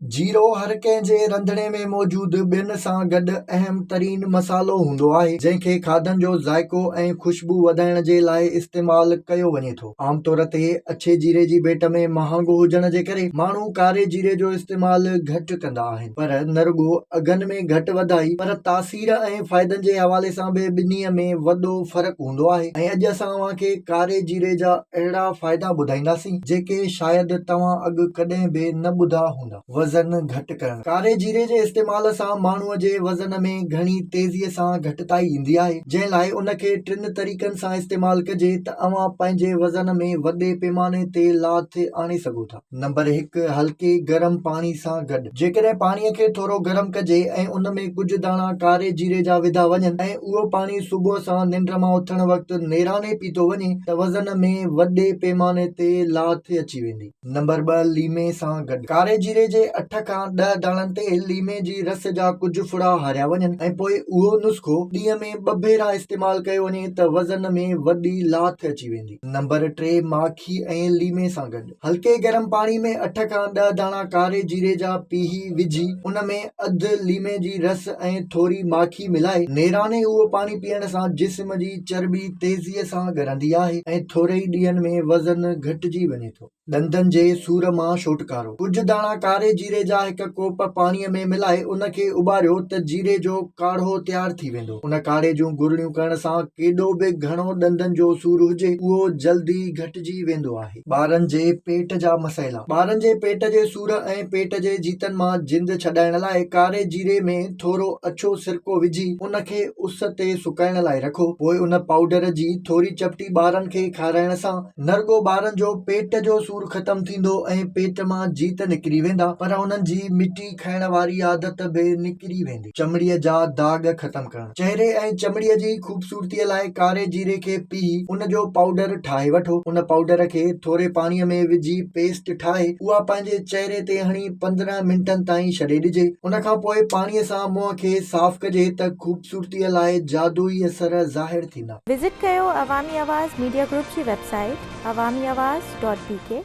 जीरो हर कंहिं जे रंधिणे में मौजूद ॿियनि सां गॾु अहम तरीन मसालो हूंदो आहे जंहिंखे खाधनि जो ज़ाइको ऐं ख़ुशबू वधाइण जे लाइ इस्तेमालु कयो वञे थो। आमतौर ते अछे जीरे जी भेट में महांगो हुजण जे करे माण्हू कारे जीरे जो इस्तेमालु घटि कंदा आहिनि, पर न रुॻो अघनि में घटि वधाई पर तासीर ऐं फ़ाइदनि जे हवाले सां बि ॿिन्हीअ में वॾो फ़र्क़ु हूंदो आहे। ऐं अॼु असां तव्हांखे कारे जीरे जा अहिड़ा फ़ाइदा ॿुधाईंदासीं जेके शायदि तव्हां अॻु कॾहिं बि न ॿुधा हूंदा। वज़न घटि करणु। कारे जीरे जे इस्तेमाल सां माण्हूअ जे वज़न में घणी तेज़ीअ सां घटिताई ईंदी आहे, जंहिं लाइ उनखे टिनि तरीक़नि सां इस्तेमालु कजे त अव्हां पंहिंजे वज़न में वॾे पैमाने ते लाथ आणे सघो था। नंबर 1, हल्के गरम पाणी सां गॾु। जेकॾहिं पाणीअ खे थोरो गरम कजे ऐं उन में कुझु दाणा कारे जीरे जा विधा वञनि ऐं उहो पाणी सुबुह सां निंड मां उथण वक़्तु नेराने पीतो वञे त वज़न में वॾे पैमाने ते लाथ अची वेंदी। नंबर 2, लीमे सां गॾु। कारे जीरे जे 8 खां 10 दाणनि ते लीमे जी रस जा कुझु फुड़ा हारिया वञनि ऐं पोइ उहो नुस्ख़ो ॾींहं में 2 भेरा इस्तेमालु कयो वञे त वज़न में वॾी लाथ अची वेंदी। नंबर 3, माखी ऐं लीमे सां गॾु। हल्के गरम पाणी में 8 खां 10 दाणा कारे जीरे जा पीही विझी उन में अधु लीमे जी रस ऐं थोरी माखी मिलाए नेराने उहो पाणी पीअण सां जिस्म जी चर्बी तेज़ीअ सां ॻरंदी आहे ऐं थोरे ई ॾींहंनि में वज़न घटिजी वञे थो। ॾंदनि जे सूर मां छुटकारो। कुझु दाणा कारे जीरे जा 1 कोप पाणीअ में मिलाए उनखे उॿारियो त जीरे जो काढ़ो तयारु थी वेंदो। उन काढ़े जूं गुरड़ियूं करण सां केॾो बि घणो ॾंदनि जो सूर हुजे उहो जल्दी घटिजी वेंदो आहे। ॿारनि जे पेट जा मसइला। ॿारनि जे पेट जे सूर ऐं पेट जे जीतनि मां जिंद छॾाइण लाइ कारे जीरे में थोरो अछो सिरको विझी उनखे उस ते सुकाइण लाइ रखो। पोइ उन पाउडर जी थोरी चपटी ॿारनि खे खाराइण सां न रुॻो ॿारनि जो पेट जो सूर ख़तम थींदो ऐं पेट मां जीत निकिरी वेंदा, पर उन्हनि जी मिटी खाइण वारी आदत बि निकिरी वेंदी। चमड़ीअ जा दाग ख़तम करणु। चहिरे ऐं चमड़ीअ जी ख़ूबसूरतीअ लाइ कारे जीरे खे पीही उन जो पाउडर ठाहे वठो। उन पाउडर खे थोरे पाणीअ में विझी पेस्ट ठाहे उहा पंहिंजे चहिरे ते हणी 15 मिंटनि ताईं छॾे ॾिजे। उन खां पोइ पाणीअ सां मुंहं खे साफ़ कजे त ख़ूबसूरतीअ लाइ जादुई असर ज़ाहिर थींदा। विज़िट कयो अवामी आवाज़ मीडिया ग्रुप जी वेबसाइट awamiawaz.pk